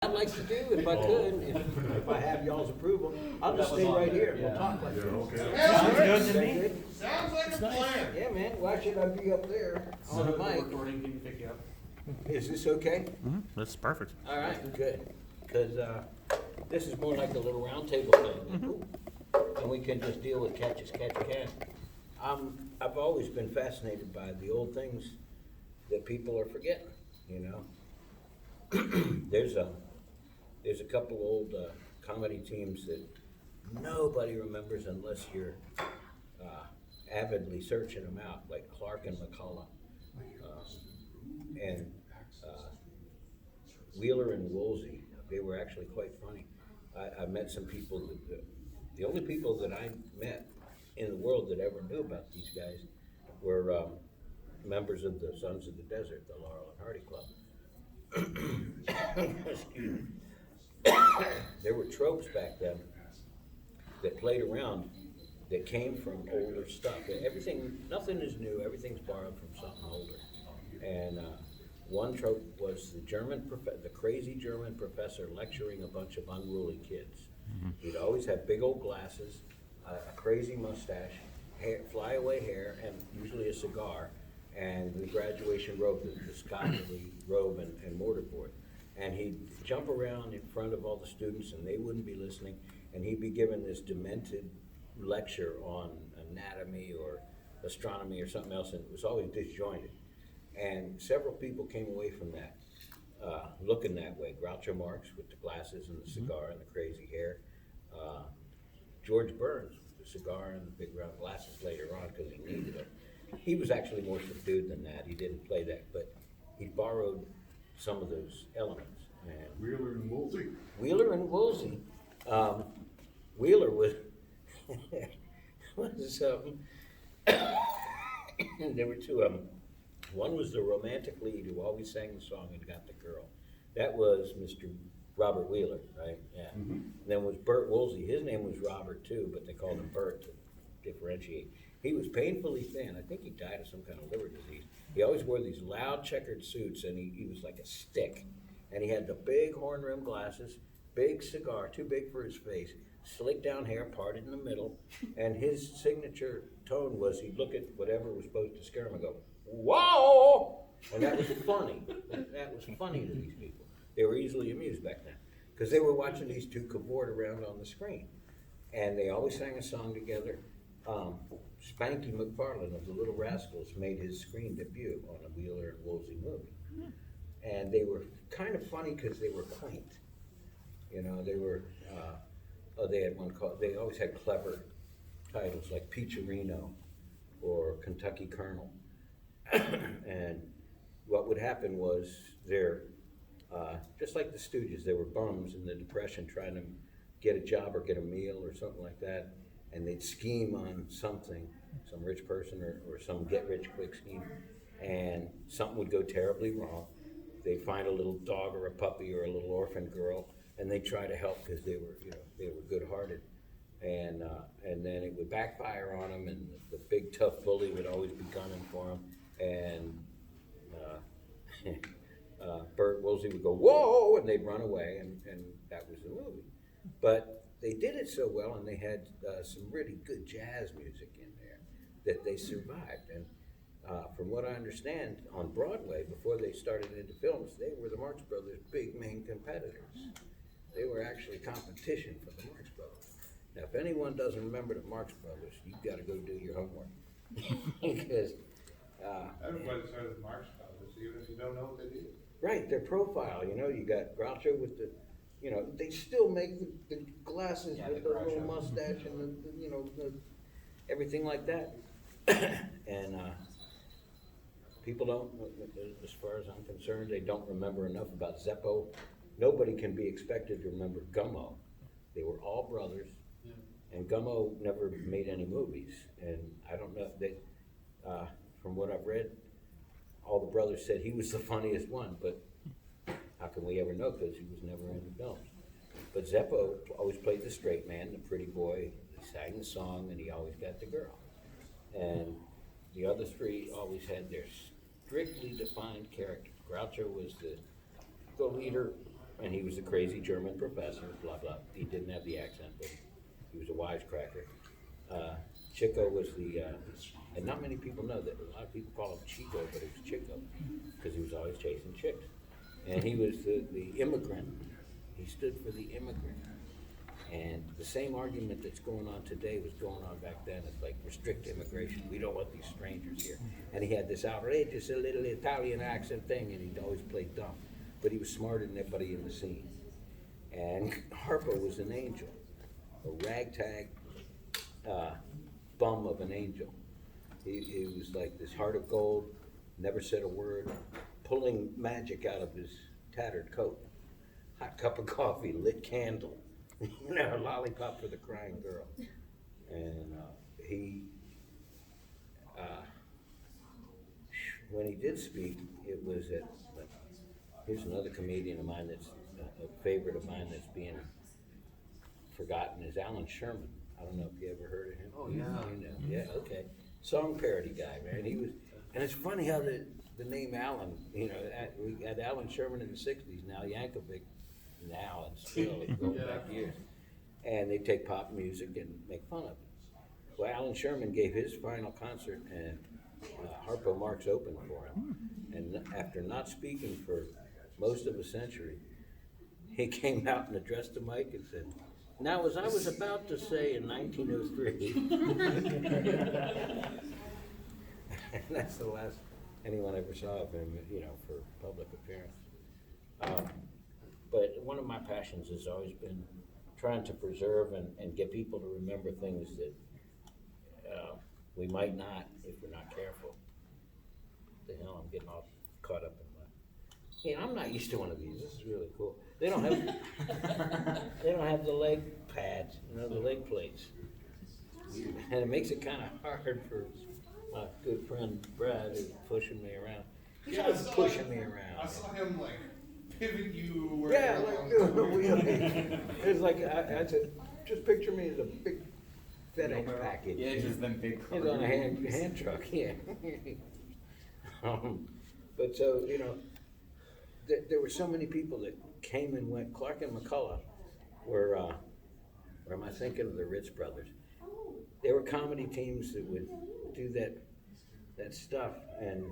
I'd like to do, if I could, if I have y'all's approval, I'll just stay right here and we'll talk like this. Sounds good to me. Good? Sounds like a plan. Yeah, man, why should I be up there on the mic? Recording, can you pick you up? Is this okay? That's perfect. All right, good, because, this is more like a little round table thing. Ooh. And we can just deal with catch as catch can. I've always been fascinated by the old things that people are forgetting, you know? There's a couple old comedy teams that nobody remembers unless you're avidly searching them out, like Clark and McCullough, and Wheeler and Woolsey. They were actually quite funny. I met some people that the only people that I met in the world that ever knew about these guys were members of the Sons of the Desert, the Laurel and Hardy Club. Excuse me. There were tropes back then that played around that came from older stuff. Everything, nothing is new. Everything's borrowed from something older. And one trope was the crazy German professor lecturing a bunch of unruly kids. He'd always have big old glasses, a crazy mustache, flyaway hair, and usually a cigar, and the graduation robe, the scholarly robe and mortarboard. And he'd jump around in front of all the students, and they wouldn't be listening, and he'd be given this demented lecture on anatomy or astronomy or something else, and it was always disjointed. And several people came away from that looking that way. Groucho Marx with the glasses and the cigar and the crazy hair. George Burns with the cigar and the big round glasses later on because he needed them. He was actually more subdued than that. He didn't play that, but he borrowed some of those elements. And Wheeler and Woolsey. Wheeler and Woolsey. Wheeler was there were two of them. One was the romantic lead who always sang the song and got the girl. That was Mr. Robert Wheeler, right? Yeah. Then was Bert Woolsey. His name was Robert too, but they called him Bert to differentiate. He was painfully thin. I think he died of some kind of liver disease. He always wore these loud checkered suits, and he was like a stick. And he had the big horn rimmed glasses, big cigar, too big for his face, slick down hair, parted in the middle, and his signature tone was he'd look at whatever was supposed to scare him and go, "Whoa!" And that was funny. That was funny to these people. They were easily amused back then because they were watching these two cavort around on the screen. And they always sang a song together. Spanky McFarlane of the Little Rascals made his screen debut on a Wheeler and Woolsey movie. And they were kind of funny because they were quaint. You know, they were, they had one called, they always had clever titles like Peacherino or Kentucky Colonel. And what would happen was they're, just like the Stooges, they were bums in the Depression trying to get a job or get a meal or something like that. And they'd scheme on something, some rich person or some get-rich-quick scheme, and something would go terribly wrong. They'd find a little dog or a puppy or a little orphan girl, and they'd try to help because they were, you know, they were good-hearted. And then it would backfire on them, and the big tough bully would always be gunning for them. And Bert Woolsey would go, "Whoa!" and they'd run away, and that was the movie. But they did it so well, and they had some really good jazz music in there that they survived. And from what I understand, on Broadway, before they started into films, they were the Marx Brothers' big main competitors. They were actually competition for the Marx Brothers. Now, if anyone doesn't remember the Marx Brothers, you've got to go do your homework. Because Everybody's heard of the Marx Brothers, even if you don't know what they did. right, their profile, you know, you got Groucho with the, you know, they still make the glasses with the little mustache and the you know, everything like that. And people don't, as far as I'm concerned, they don't remember enough about Zeppo. Nobody can be expected to remember Gummo. They were all brothers, and Gummo never made any movies. And I don't know, they, from what I've read, all the brothers said he was the funniest one, but how can we ever know, because he was never in the films. But Zeppo always played the straight man, the pretty boy. He sang the song, and he always got the girl. And the other three always had their strictly defined characters. Groucho was the leader, and he was a crazy German professor, blah, blah. He didn't have the accent, but he was a wisecracker. Chico was the, and not many people know that, a lot of people call him Chico, but it was Chico, because he was always chasing chicks. And he was the immigrant. He stood for the immigrant. And the same argument that's going on today was going on back then. It's like restrict immigration. We don't want these strangers here. And he had this outrageous little Italian accent thing, and he'd always play dumb. But he was smarter than everybody in the scene. And Harpo was an angel, a ragtag bum of an angel. He was like this heart of gold, never said a word, pulling magic out of his tattered coat. Hot cup of coffee, lit candle, you know, a lollipop for the crying girl. And when he did speak, it was at, here's another comedian of mine that's a favorite of mine that's being forgotten, is Alan Sherman. I don't know if you ever heard of him. Oh, yeah. You know, yeah, okay. Song parody guy, man. He was, and it's funny how the name Alan, you know, we had Alan Sherman in the 60s, now Yankovic now, and still going back years. And they take pop music and make fun of it. Well, Alan Sherman gave his final concert, and Harpo Marx opened for him. And after not speaking for most of a century, he came out and addressed the mic and said, "Now, as I was about to say in 1903," and that's the last anyone ever saw of him, you know, for public appearance. But one of my passions has always been trying to preserve and get people to remember things that we might not if we're not careful. What the hell, I'm getting all caught up in my... Hey, I'm not used to one of these. This is really cool. They don't have the leg pads, you know, the leg plates. And it makes it kind of hard for my good friend Brad, who's pushing me around. He's Yeah, always pushing me around. I saw him like pivot you where Yeah, you like belong. doing a wheel. It's like, I said, just picture me as a big FedEx package. Yeah, just them big He's on a hand truck, yeah. But so, you know, there were so many people that came and went. Clark and McCullough were, or am I thinking of the Ritz brothers? They were comedy teams that would do that stuff, and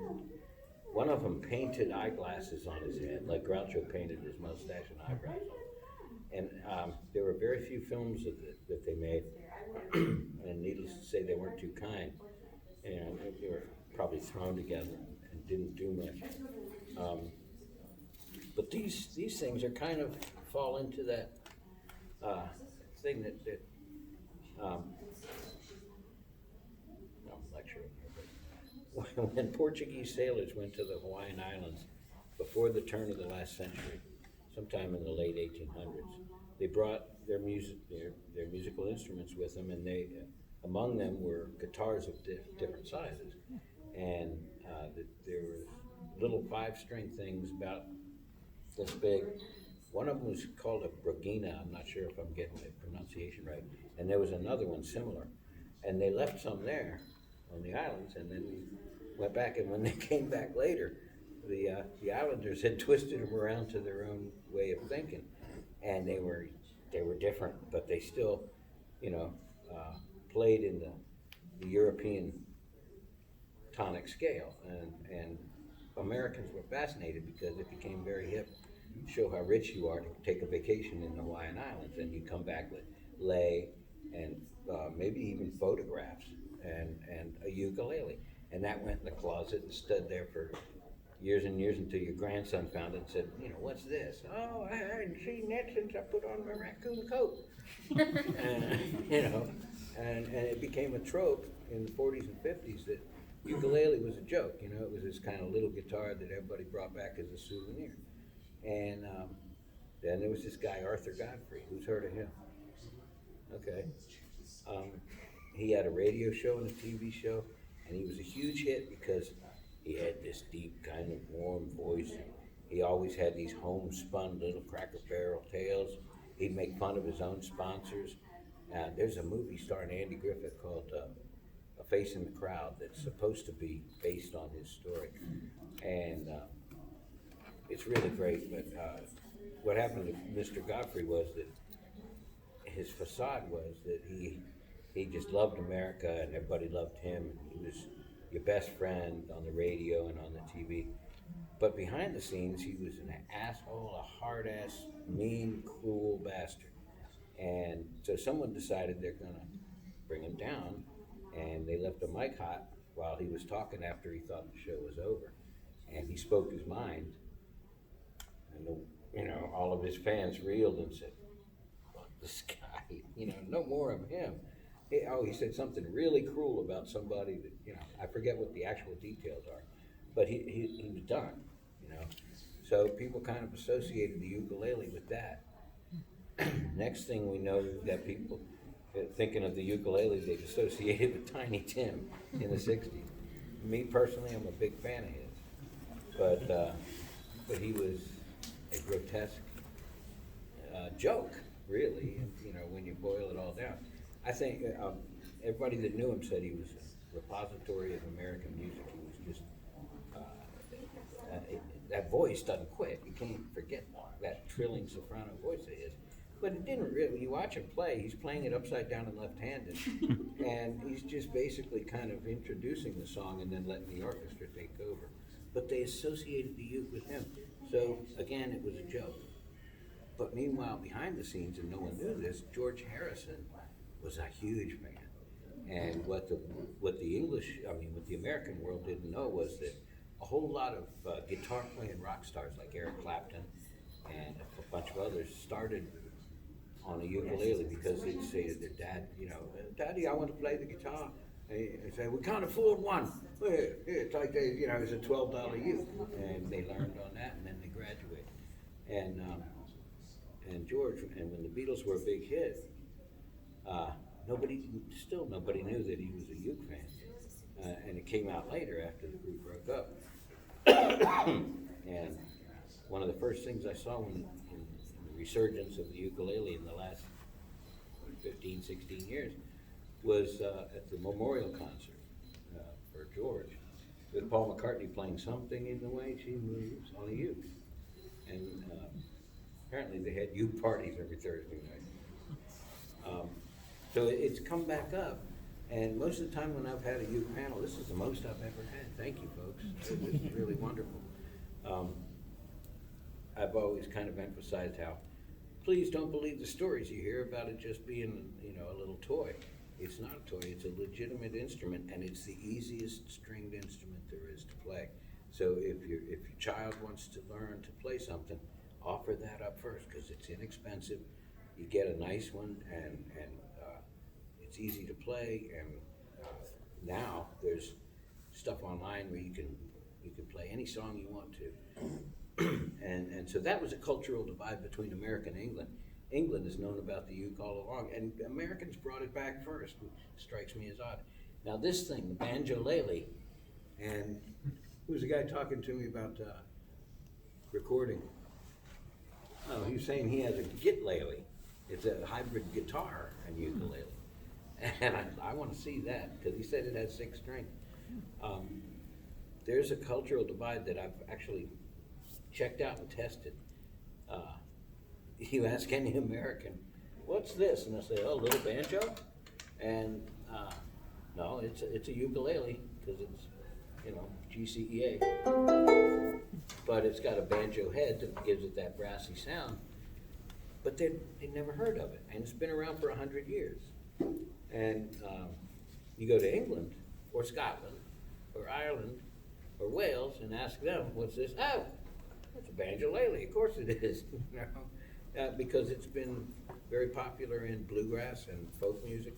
one of them painted eyeglasses on his head, like Groucho painted his mustache and eyebrows. And there were very few films that they made, and needless to say, they weren't too kind. And they were probably thrown together and didn't do much. But these things are kind of fall into that thing that no, I'm lecturing here, but when Portuguese sailors went to the Hawaiian Islands before the turn of the last century, sometime in the late 1800s, they brought their musical instruments with them, and they among them were guitars of different sizes, and there were little 5-string things about this big. One of them was called a bragina. I'm not sure if I'm getting the pronunciation right. And there was another one similar. And they left some there on the islands, and then we went back, and when they came back later, the islanders had twisted them around to their own way of thinking. And they were different, but they still, you know, played in the European tonic scale. And Americans were fascinated because it became very hip. Show how rich you are to take a vacation in the Hawaiian Islands, and you come back with lei and maybe even photographs and a ukulele, and that went in the closet and stood there for years and years until your grandson found it and said, you know, what's this? Oh, I hadn't seen that since I put on my raccoon coat. And, you know, and it became a trope in the 40s and 50s that ukulele was a joke. You know, it was this kind of little guitar that everybody brought back as a souvenir. And then there was this guy, Arthur Godfrey. Who's heard of him? Okay. He had a radio show and a TV show, and he was a huge hit because he had this deep, kind of warm voice. He always had these homespun little Cracker Barrel tales. He'd make fun of his own sponsors. There's a movie starring Andy Griffith called A Face in the Crowd that's supposed to be based on his story. And it's really great, but what happened to Mr. Godfrey was that his facade was that he just loved America and everybody loved him. He was your best friend on the radio and on the TV. But behind the scenes, he was an asshole, a hard-ass, mean, cruel bastard. And so someone decided they're gonna bring him down, and they left a mic hot while he was talking after he thought the show was over. And he spoke his mind, and all of his fans reeled and said, "Fuck this guy, no more of him." He said something really cruel about somebody that, I forget what the actual details are, but he was done, So people kind of associated the ukulele with that. Next thing we know, we've got people thinking of the ukulele, they've associated with Tiny Tim in the 60s. Me personally, I'm a big fan of his, but he was a grotesque joke, really, when you boil it all down. I think everybody that knew him said he was a repository of American music. He was just, that voice doesn't quit. You can't forget that trilling soprano voice of his. But it didn't really, you watch him play, he's playing it upside down and left-handed. And he's just basically kind of introducing the song and then letting the orchestra take over. But they associated the uke with him. So again, it was a joke. But meanwhile, behind the scenes, and no one knew this, George Harrison was a huge fan. And what the American world didn't know was that a whole lot of guitar playing rock stars like Eric Clapton and a bunch of others started on a ukulele because they'd say to their dad, "Daddy, I want to play the guitar." They say, "We can't afford one." Here, it's like it's a $12 uke, and they learned on that, and then they graduated. And George, and when the Beatles were a big hit, nobody knew that he was a uke fan, and it came out later after the group broke up. And one of the first things I saw in the resurgence of the ukulele in the last 15, 16 years was at the memorial concert for George, with Paul McCartney playing "Something in the Way She Moves" on a uke. And apparently they had uke parties every Thursday night. So it's come back up, and most of the time when I've had a uke panel, this is the most I've ever had. Thank you, folks. It was really wonderful. I've always kind of emphasized how, please don't believe the stories you hear about it just being, a little toy. It's not a toy, it's a legitimate instrument, and it's the easiest stringed instrument there is to play. So if your child wants to learn to play something, offer that up first, because it's inexpensive. You get a nice one, and it's easy to play, and now there's stuff online where you can play any song you want to. And so that was a cultural divide between America and England. England has known about the uke all along, and Americans brought it back first, which strikes me as odd. Now this thing, the banjolele, and who's the guy talking to me about recording? Oh, he was saying he has a gitlele. It's a hybrid guitar and ukulele. And I want to see that, because he said it has 6 strings. There's a cultural divide that I've actually checked out and tested. You ask any American, "What's this?" And they'll say, "Oh, a little banjo?" And no, it's a ukulele, because it's, GCEA. But it's got a banjo head that gives it that brassy sound. But they'd never heard of it, and it's been around for 100 years. And you go to England, or Scotland, or Ireland, or Wales, and ask them, "What's this?" "Oh, it's a banjolele." Of course it is, because it's been very popular in bluegrass and folk music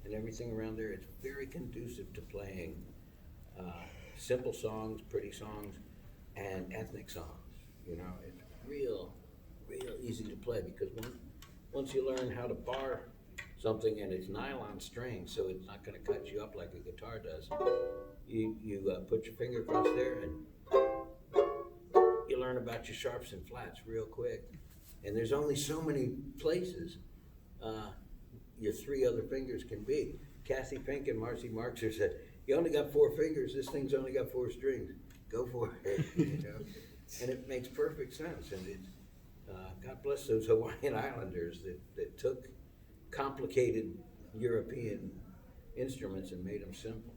and everything around there. It's very conducive to playing simple songs, pretty songs, and ethnic songs. It's real easy to play, because once you learn how to bar something, and it's nylon string, so it's not going to cut you up like a guitar does. You put your finger across there, and you learn about your sharps and flats real quick. And there's only so many places your 3 other fingers can be. Kathy Fink and Marcy Marxer said, "You only got 4 fingers. This thing's only got 4 strings. Go for it." And it makes perfect sense. And God bless those Hawaiian Islanders that took complicated European instruments and made them simple.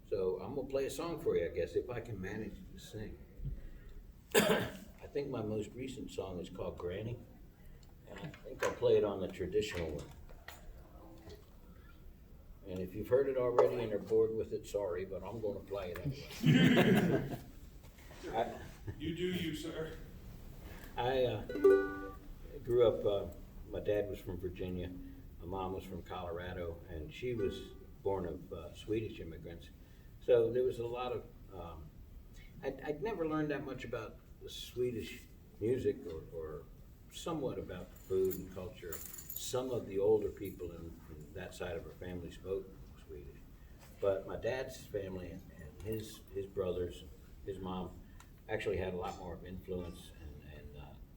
So I'm gonna play a song for you, I guess, if I can manage to sing. I think my most recent song is called Granny, and I think I'll play it on the traditional one. And if you've heard it already and are bored with it, sorry, but I'm gonna play it anyway. You do you, sir. I grew up, my dad was from Virginia, my mom was from Colorado, and she was born of Swedish immigrants. So there was a lot of, I'd never learned that much about the Swedish music or somewhat about food and culture. Some of the older people in that side of our family spoke Swedish. But my dad's family and his brothers, his mom, actually had a lot more of influence, and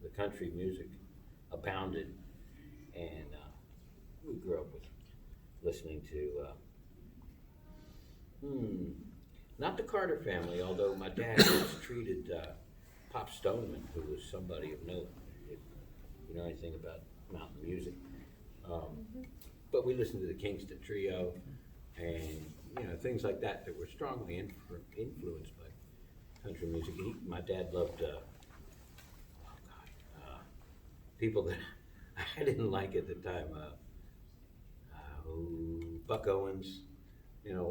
the country music abounded. And we grew up with listening to, not the Carter family, although my dad was treated Pop Stoneman, who was somebody of note, if you know anything about mountain music. But we listened to the Kingston Trio and, you know, things like that that were strongly influenced by country music. My dad loved, people that I didn't like at the time. Buck Owens, you know,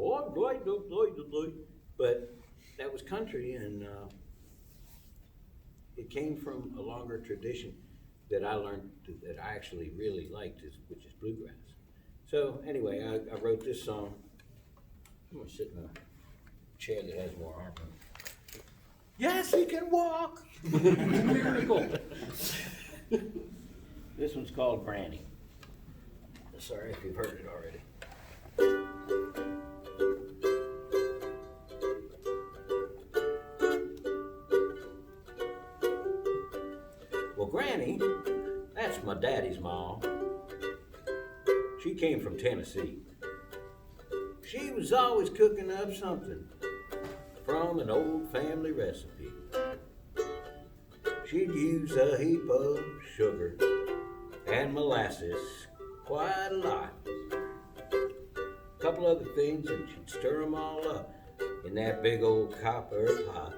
but that was country, and it came from a longer tradition that I learned that I actually really liked, which is bluegrass. So anyway, I wrote this song. I'm gonna sit in a chair that has more arm. Yes, he can walk. Miracle. This one's called Brandy. Sorry if you've heard it already. Well, Granny, that's my daddy's mom. She came from Tennessee. She was always cooking up something from an old family recipe. She'd use a heap of sugar and molasses, quite a lot. A couple other things, and she'd stir them all up in that big old copper pot.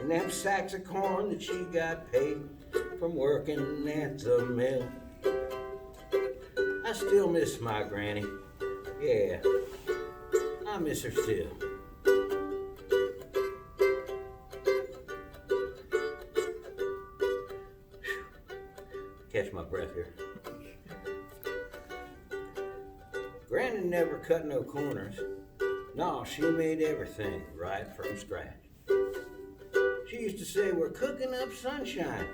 And them sacks of corn that she got paid from working at the mill. I still miss my granny. Yeah, I miss her still. Catch my breath here. Granny never cut no corners. No, she made everything right from scratch. She used to say, "We're cooking up sunshine,"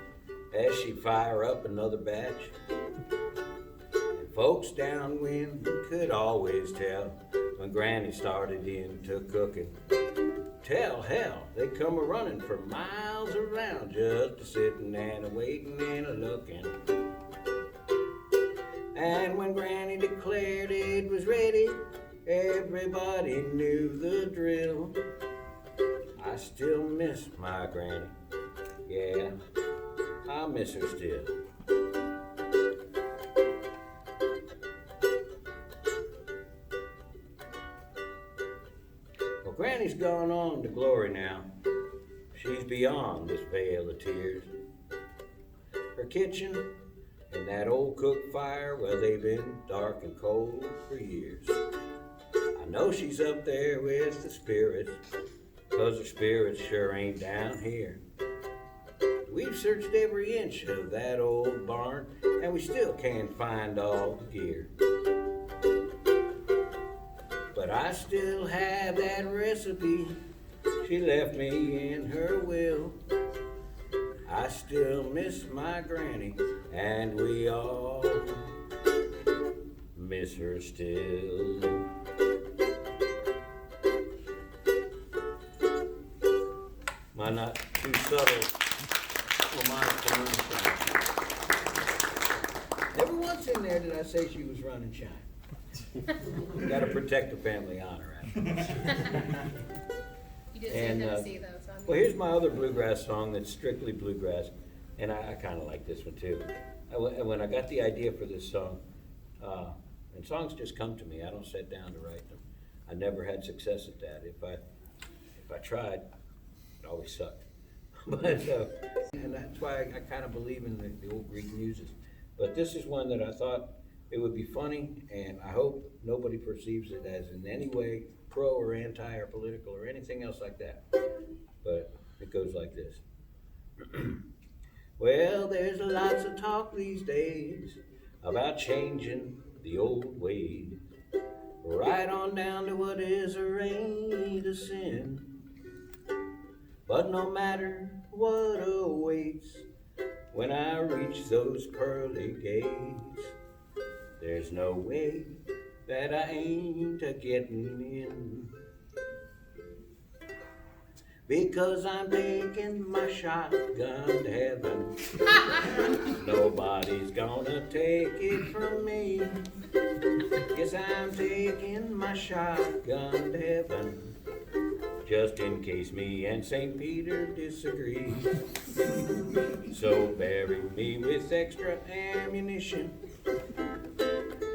as she'd fire up another batch. And folks downwind could always tell when Granny started into cooking. Tell hell, they come a-running for miles around just a-sitting and a-waiting and a-looking. And when Granny declared it was ready, everybody knew the drill. I still miss my granny. Yeah, I miss her still. Well, Granny's gone on to glory now. She's beyond this vale of tears. Her kitchen and that old cook fire, well, they've been dark and cold for years. I know she's up there with the spirits, 'cause her spirits sure ain't down here. We've searched every inch of that old barn, and we still can't find all the gear. But I still have that recipe she left me in her will. I still miss my granny, and we all miss her still. Am I not too subtle? Never once in there did I say she was running shine. Gotta protect the family honor. You did say Tennessee though, so Well, here's my other bluegrass song that's strictly bluegrass, and I kind of like this one too. When I got the idea for this song, and songs just come to me, I don't sit down to write them. I never had success at that. If I tried, it always sucked. But, and that's why I kind of believe in the old Greek muses. But this is one that I thought it would be funny, and I hope nobody perceives it as in any way pro or anti or political or anything else like that. But it goes like this. Well, there's lots of talk these days about changing the old ways, right on down to what is or ain't a sin. But no matter what awaits when I reach those pearly gates, there's no way that I ain't a-getting in. Because I'm taking my shotgun to heaven. Nobody's gonna take it from me. Yes, I'm taking my shotgun to heaven, just in case me and St. Peter disagree. So bury me with extra ammunition.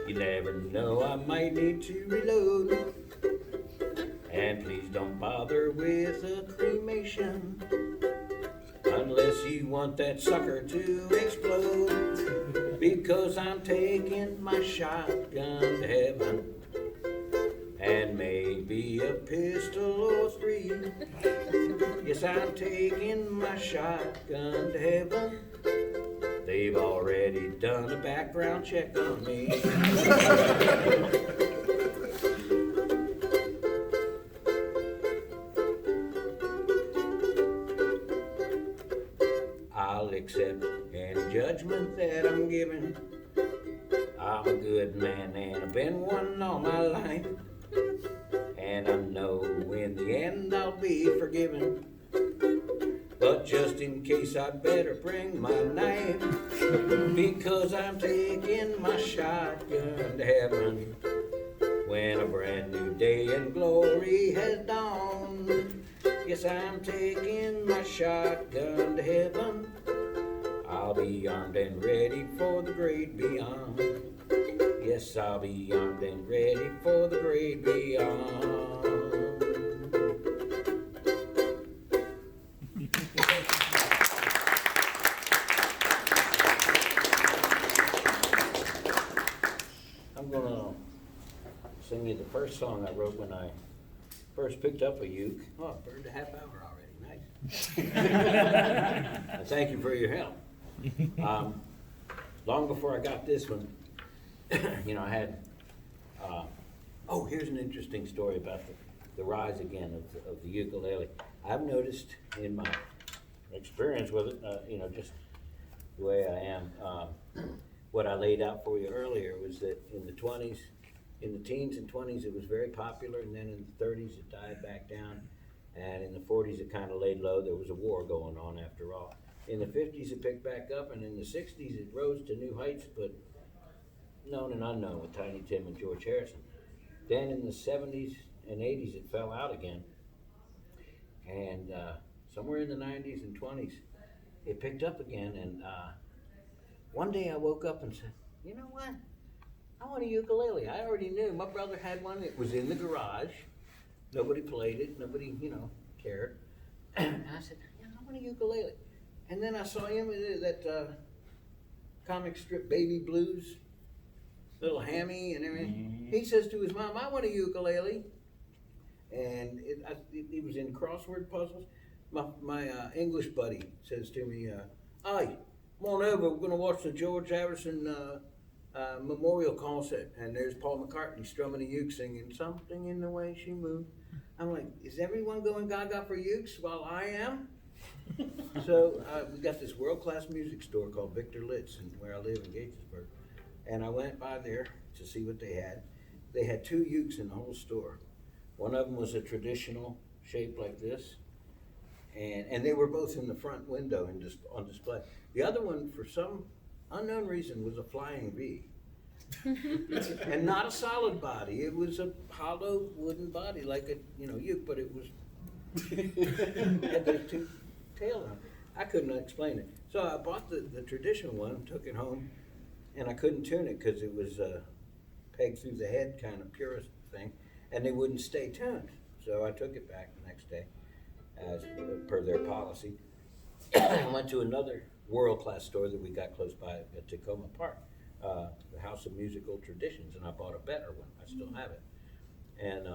You never know, I might need to reload. And please don't bother with a cremation, unless you want that sucker to explode. Because I'm taking my shotgun to heaven, and maybe a pistol or three. Yes, I'm taking my shotgun to heaven. They've already done a background check on me. I'll accept any judgment that I'm given. I'm a good man and I've been one all my life, and I know in the end I'll be forgiven. But just in case, I'd better bring my knife, because I'm taking my shotgun to heaven when a brand new day in glory has dawned. Yes, I'm taking my shotgun to heaven. I'll be armed and ready for the great beyond. Yes, I'll be armed and ready for the great beyond. I'm gonna sing you the first song I wrote when I first picked up a uke. Oh, I burned a half hour already, nice. Thank you for your help. Long before I got this one, I had, oh, here's an interesting story about the rise again of the ukulele. I've noticed in my experience with it, just the way I am, what I laid out for you earlier was that in the 20s, in the teens and 20s, it was very popular, and then in the 30s, it died back down, and in the 40s, it kind of laid low. There was a war going on after all. In the 50s, it picked back up, and in the 60s, it rose to new heights, but known and unknown with Tiny Tim and George Harrison. Then in the 70s and 80s, it fell out again, and somewhere in the 90s and 20s, it picked up again, and one day I woke up and said, you know what? I want a ukulele. I already knew. My brother had one. It was in the garage. Nobody played it. Nobody, cared. And I said, I want a ukulele. And then I saw him in that comic strip Baby Blues, little Hammy and everything. Mm-hmm. He says to his mom, I want a ukulele. And it was in crossword puzzles. My English buddy says to me, hey, come on over. We're going to watch the George Harrison memorial concert, and there's Paul McCartney strumming a uke singing something in the way she moved. I'm like, is everyone going gaga for ukes while I am? So we got this world-class music store called Victor Litz, where I live in Gaithersburg, and I went by there to see what they had. They had 2 ukes in the whole store. One of them was a traditional shape like this, and they were both in the front window on display. The other one, for some unknown reason, was a flying V. And not a solid body. It was a hollow wooden body, like a uke, but it was Had those two tails on it. I couldn't explain it. So I bought the traditional one, took it home, and I couldn't tune it because it was pegged through the head kind of purist thing, and they wouldn't stay tuned. So I took it back the next day, as per their policy. I went to another world-class store that we got close by at Tacoma Park, the House of Musical Traditions, and I bought a better one. I still have it. And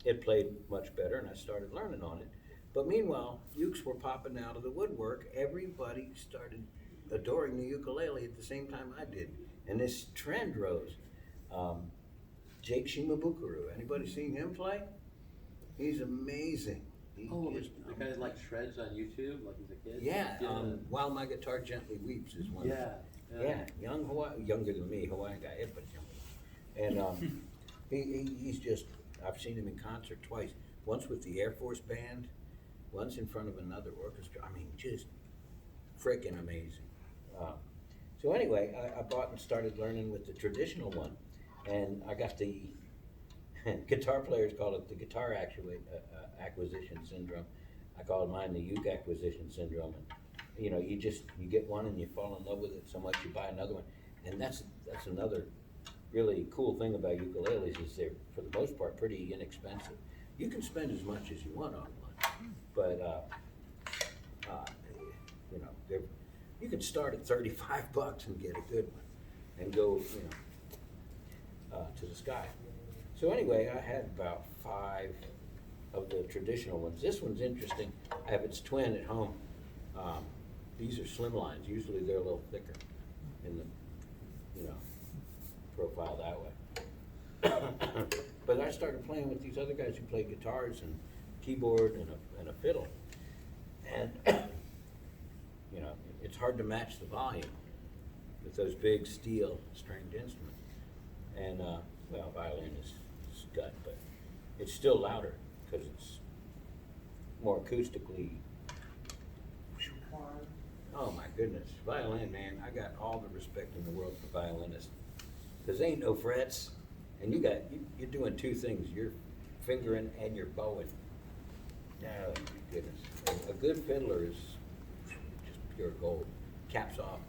it played much better, and I started learning on it. But meanwhile, ukes were popping out of the woodwork. Everybody started adoring the ukulele at the same time I did. And this trend rose. Jake Shimabukuro, anybody seen him play? He's amazing. He is the guy that like shreds on YouTube, like he's a kid? Yeah, While My Guitar Gently Weeps is one. Yeah. Young Hawaii, younger than me, Hawaiian guy, everybody's younger. And he's just, I've seen him in concert twice. Once with the Air Force Band, once in front of another orchestra. I mean, just freaking amazing. So anyway, I bought and started learning with the traditional one. And I got the, guitar players call it the guitar acquisition syndrome. I call mine the uke acquisition syndrome. And, you know, you get one and you fall in love with it so much you buy another one. And that's another really cool thing about ukuleles is they're, for the most part, pretty inexpensive. You can spend as much as you want on one, but you know, you can start at $35 and get a good one, and go, you know, to the sky. So anyway, I had about 5 of the traditional ones. This one's interesting. I have its twin at home. These are slim lines. Usually they're a little thicker in the, you know, profile that way. But I started playing with these other guys who play guitars and keyboard and a fiddle. And, you know, it's hard to match the volume with those big steel stringed instruments. And, well, violin is gut, but it's still louder because it's more acoustically. Oh my goodness, violin, man, I got all the respect in the world for violinists. Because ain't no frets, and you're doing 2 things, you're fingering and you're bowing. Oh my goodness. A good fiddler is just pure gold. Caps off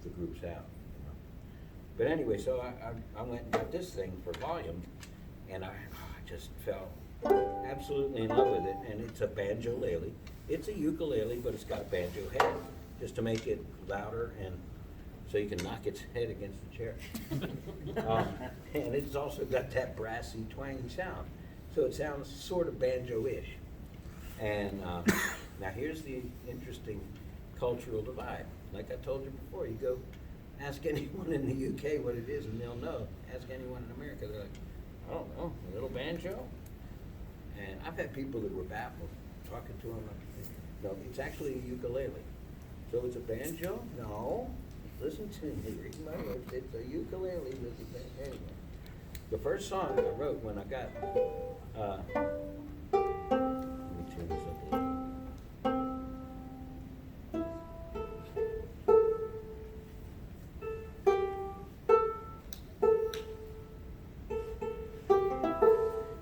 the group sound. You know? But anyway, so I went and got this thing for volume, and I just fell absolutely in love with it. And it's a banjo-lele. It's a ukulele, but it's got a banjo head, just to make it louder and so you can knock its head against the chair. And it's also got that brassy, twangy sound. So it sounds sort of banjo-ish. And now here's the interesting cultural divide. Like I told you before, you go ask anyone in the UK what it is and they'll know. Ask anyone in America, they're like, I don't know, a little banjo? And I've had people that were baffled talking to them. No, it's actually a ukulele. So it's a banjo? No. Listen to me, read my lips. It's a ukulele with a banjo. Anyway, the first song I wrote when I got, let me tune this up a little.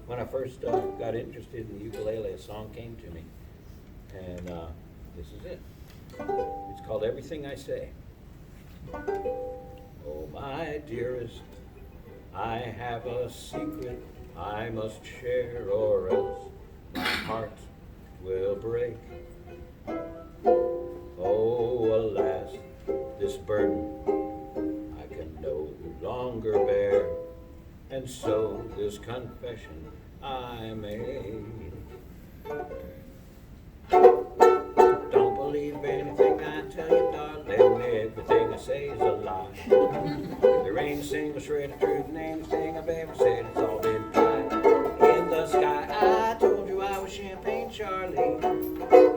When I first got interested in the ukulele, a song came to me, and this is it. It's called Everything I Say. Oh, my dearest, I have a secret I must share, or else my heart will break. Oh, alas, this burden I can no longer bear, and so this confession I made. Don't believe anything I tell you, darling, everything I say is a lie. There ain't a single shred of truth in anything I've ever said, it's all been tried. In the sky, I told you I was Champagne Charlie.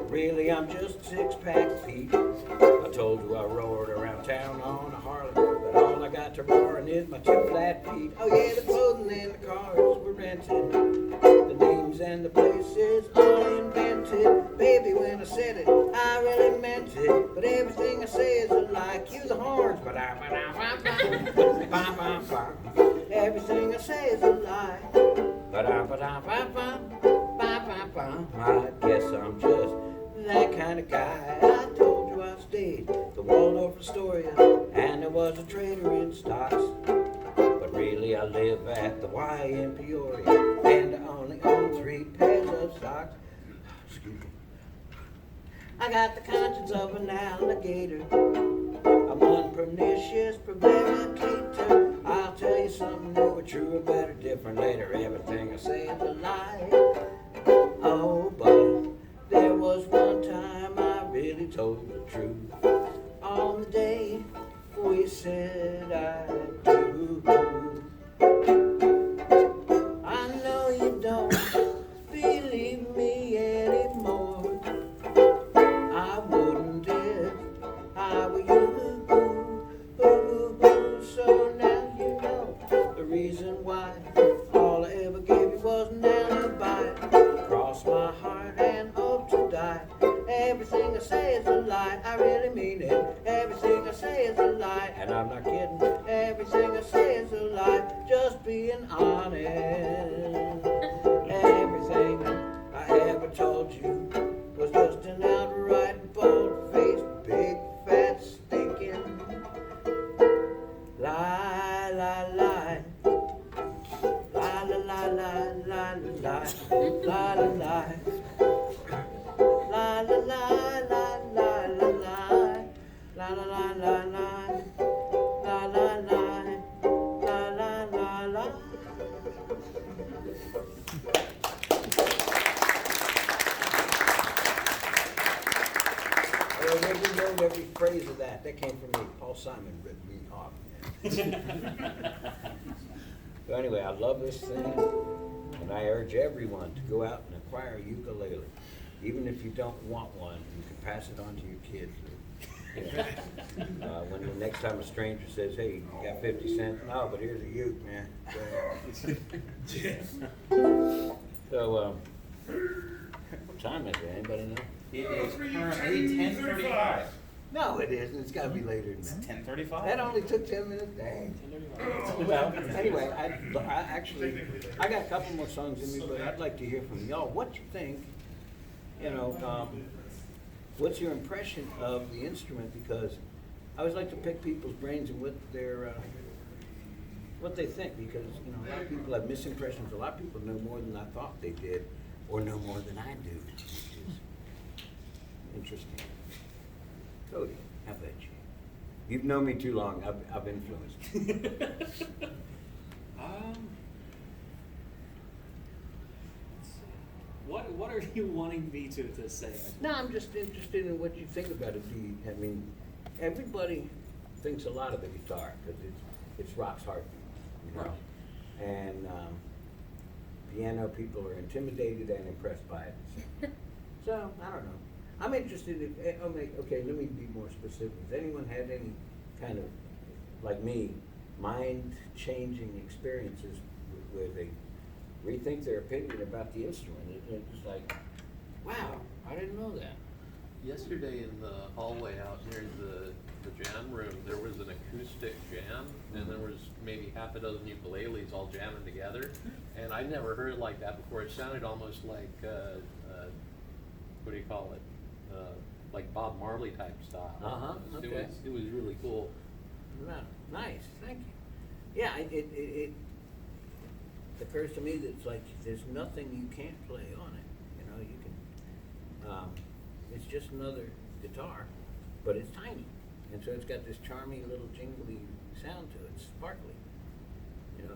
Really, I'm just 6-pack Pete. I told you I roared around town on a Harley, but all I got to roaring is my 2 flat feet. Oh yeah, the clothing and the cars were rented, the names and the places all invented. Baby, when I said it, I really meant it. But everything I say is a lie. Cue the horns. Everything I say is a lie. My kind of guy. I told you I stayed the Waldorf Astoria, and I was a trader in stocks. But really I live at the Y in Peoria, and I only own 3 pairs of socks. Excuse me. I got the conscience of an alligator. I'm one pernicious prevaricator. I'll tell you something new or true or better, different later. Everything I say is a lie. Oh, but there was one time I really told the truth. On the day we said I do. I know you don't believe me anymore. I wouldn't if I were you. So now you know the reason why all I ever gave you was an alibi. Cross my heart and hope to die. Everything I say is a lie, I really mean it. Everything I say is a lie, and I'm not kidding. Everything I say is a lie, just being honest. Everything I ever told you was just an outright bold-faced, big, fat, stinking lie, lie, lie. Lie, lie, lie, lie, lie, lie, lie, lie, lie. La la la la la la la la la la la la la la la la la. Well, they didn't know every phrase of that. That came from me. Paul Simon ripped me off. So anyway, I love this thing, and I urge everyone to go out and acquire a ukulele. Even if you don't want one, you can pass it on to your kids. When the next time a stranger says, "Hey, you got 50 cents?" "No, but here's a uke, man." So, what time is it? Anybody know? It is currently 10:35. No, it isn't. It's got to be later than It's that. 10:35. That only took 10 minutes. Dang. Well, anyway, I got a couple more songs in me, but I'd like to hear from y'all. What you think? What's your impression of the instrument? Because I always like to pick people's brains and what they think. Because a lot of people have misimpressions. A lot of people know more than I thought they did, or know more than I do, which is interesting. Cody, how about you? You've known me too long. I've influenced you. What are you wanting me to say? No, I'm just interested in what you think about it. Everybody thinks a lot of the guitar because it's rock's heartbeat, Right. And piano people are intimidated and impressed by it. So I don't know. I'm interested in. Okay, let me be more specific. Has anyone had any kind of, like me, mind-changing experiences where they rethink their opinion about the instrument? It's like, wow, I didn't know that. Yesterday in the hallway out near the jam room, there was an acoustic jam, and there was maybe half a dozen ukuleles all jamming together, and I'd never heard it like that before. It sounded almost like, what do you call it? Like Bob Marley type style. Okay. It was really cool. Wow, nice, thank you. Yeah, it occurs to me that it's like there's nothing you can't play on it. You can. It's just another guitar, but it's tiny, and so it's got this charming little jingly sound to it. It's sparkly.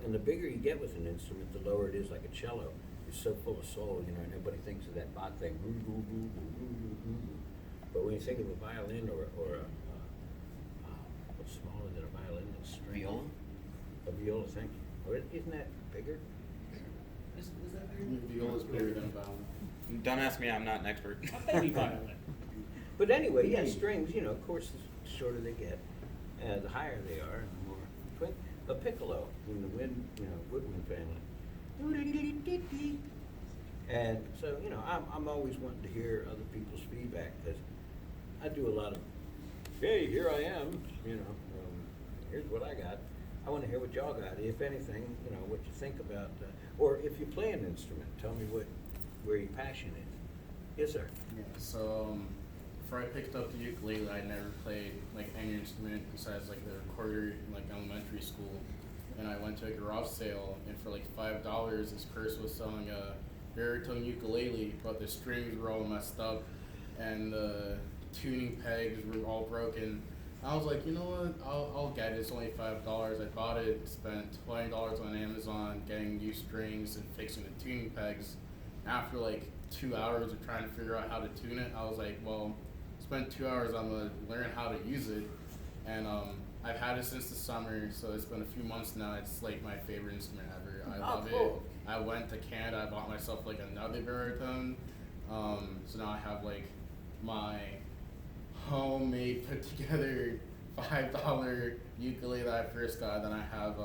And the bigger you get with an instrument, the lower it is, like a cello. It's so full of soul, and everybody thinks of that Bach thing. But when you think of a violin or what's smaller than a violin? A string. Viola? A viola, thank you. Or isn't that bigger? Is that very Viola's bigger than a violin. Don't ask me, I'm not an expert. Maybe violin. But anyway, yeah, strings, of course, the shorter they get, the higher they are, and the more twin. A piccolo in the woodwind family. And so, I'm always wanting to hear other people's feedback because I do a lot of, hey, here I am, here's what I got. I want to hear what y'all got, if anything, what you think about, or if you play an instrument, tell me where your passion is. Yes, sir. Yeah, so before I picked up the ukulele, I never played like any instrument besides like the recorder in like elementary school. And I went to a garage sale, and for like $5, this person was selling a baritone ukulele, but the strings were all messed up, and the tuning pegs were all broken. I was like, you know what? I'll get it. It's only $5. I bought it. Spent $20 on Amazon getting new strings and fixing the tuning pegs. After like 2 hours of trying to figure out how to tune it, I was like, well, spent 2 hours. I'm gonna learn how to use it, and I've had it since the summer. So it's been a few months now. It's like my favorite instrument ever. I love cool. it. I went to Canada. I bought myself like another baritone. So now I have like my homemade put together $5 ukulele that I first got. Then I have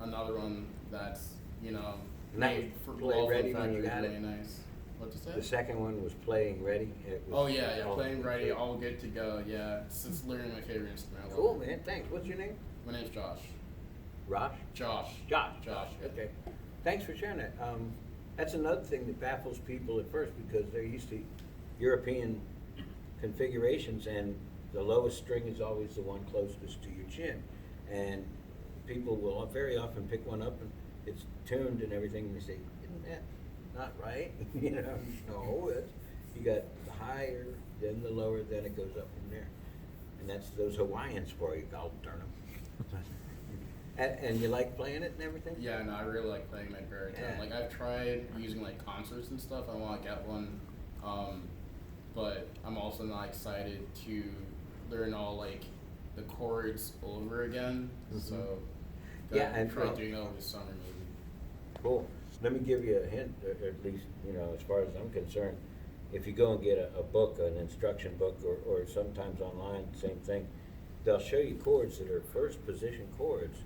another one that's And that made was for play Local ready when you Factory, got it? really nice. What to say? The second one was playing ready. It was Oh yeah, all playing ready, good. all good to go. Yeah, it's literally my favorite instrument. I love Cool, it. man. Thanks. What's your name? My name's Josh. Rosh? Josh. Josh. Josh. Okay. Thanks for sharing that. That's another thing that baffles people at first because they're used to European configurations, and the lowest string is always the one closest to your chin. And people will very often pick one up and it's tuned and everything, and they say, "Isn't that not right?" No, you got the higher, then the lower, then it goes up from there. And that's those Hawaiians for you, God darn them. And you like playing it and everything? Yeah, no, I really like playing my baritone. Yeah. Like I've tried using like concerts and stuff. I want to get one, but I'm also not excited to learn all like the chords over again. So Yeah, and try well- doing that over the summer maybe. Cool. Let me give you a hint, or at least, as far as I'm concerned. If you go and get a book, an instruction book, or sometimes online, same thing, they'll show you chords that are first position chords.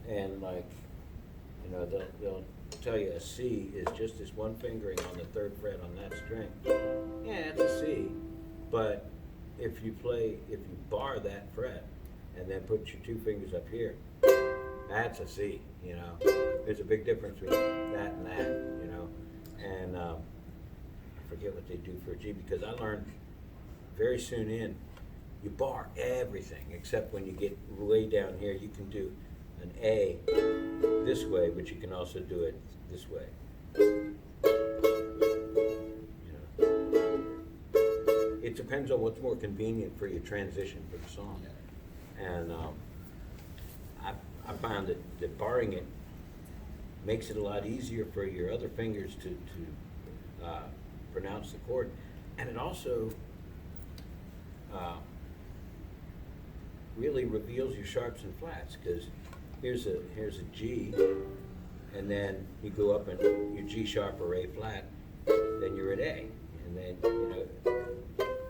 And like, they'll tell you a C is just this one fingering on the third fret on that string. Yeah, it's a C. But if you bar that fret and then put your two fingers up here, that's a C, There's a big difference between that and that, And I forget what they do for a G, because I learned very soon you bar everything except when you get way down here. You can do an A this way, but you can also do it this way. It depends on what's more convenient for your transition for the song. And I found that barring it makes it a lot easier for your other fingers to pronounce the chord. And it also really reveals your sharps and flats, because here's a G, and then you go up and your G sharp or A flat, then you're at A. And then,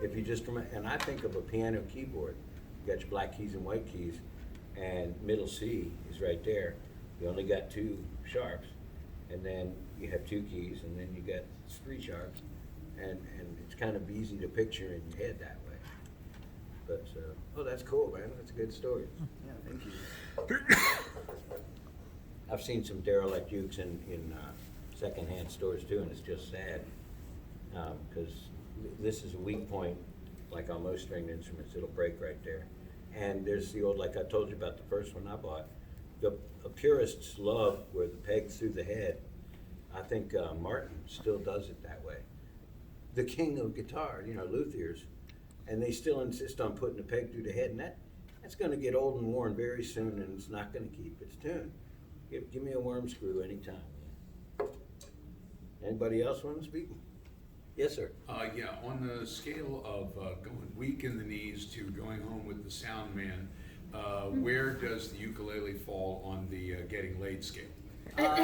if you just remember, and I think of a piano keyboard, you got your black keys and white keys, and middle C is right there. You only got two sharps, and then you have two keys, and then you got three sharps, and it's kind of easy to picture in your head that way. But, that's cool, man. That's a good story. Yeah, thank you. I've seen some derelict ukes in secondhand stores too, and it's just sad, because this is a weak point, like on most stringed instruments, it'll break right there. And there's the old, like I told you about the first one I bought, a purists love where the peg's through the head. I think Martin still does it that way. The king of guitar, luthiers, and they still insist on putting the peg through the head, and that's going to get old and worn very soon, and it's not going to keep its tune. Give me a worm screw anytime. Anybody else want to speak? Yes, sir. Yeah, on the scale of going weak in the knees to going home with the sound man, where does the ukulele fall on the getting laid scale? Well,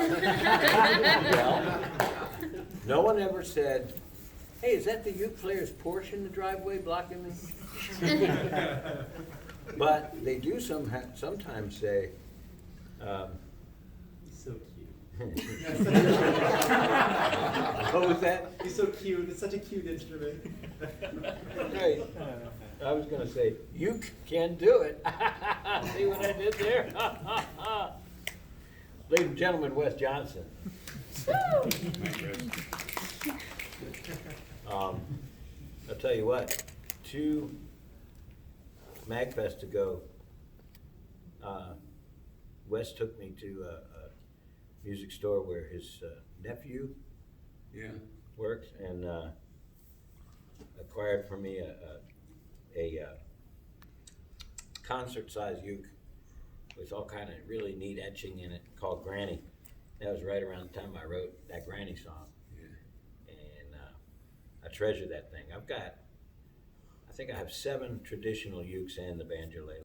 no one ever said, "Hey, is that the uke player's Porsche in the driveway blocking me?" But they do sometimes say, He's so cute. what was that? He's so cute. It's such a cute instrument. Right. I was gonna say, uke can do it. See what I did there? Ladies and gentlemen, Wes Johnson. I'll tell you what, to MAGFest to go. Wes took me to a music store where his nephew Yeah. works, and acquired for me a concert-sized uke with all kind of really neat etching in it called Granny. That was right around the time I wrote that Granny song, Yeah. and I treasure that thing. I think I have 7 traditional ukes and the banjolele.